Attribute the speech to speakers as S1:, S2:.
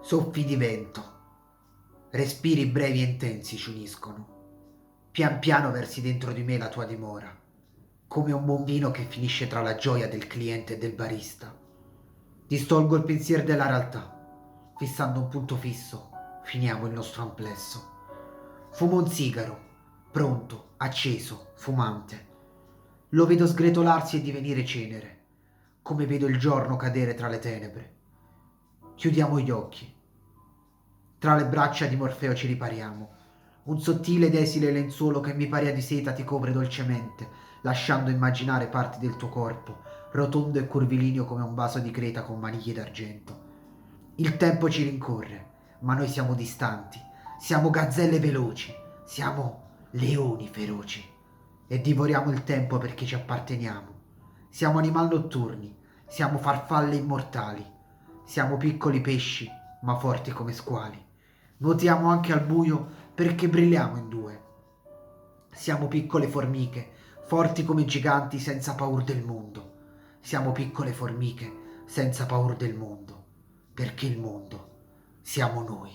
S1: Soffi di vento, respiri brevi e intensi ci uniscono. Pian piano versi dentro di me la tua dimora, come un buon vino che finisce tra la gioia del cliente e del barista. Distolgo il pensiero dalla realtà, fissando un punto fisso, finiamo il nostro amplesso. Fumo un sigaro, pronto, acceso, fumante. Lo vedo sgretolarsi e divenire cenere, come vedo il giorno cadere tra le tenebre. Chiudiamo gli occhi. Tra le braccia di Morfeo ci ripariamo. Un sottile ed esile lenzuolo che mi parea di seta ti copre dolcemente, lasciando immaginare parti del tuo corpo, rotondo e curvilineo come un vaso di creta con maniglie d'argento. Il tempo ci rincorre, ma noi siamo distanti, siamo gazzelle veloci, siamo leoni feroci e divoriamo il tempo perché ci apparteniamo. Siamo animali notturni, siamo farfalle immortali, siamo piccoli pesci, ma forti come squali. Nuotiamo anche al buio perché brilliamo in due. Siamo piccole formiche, forti come giganti senza paura del mondo. Siamo piccole formiche senza paura del mondo, perché il mondo siamo noi.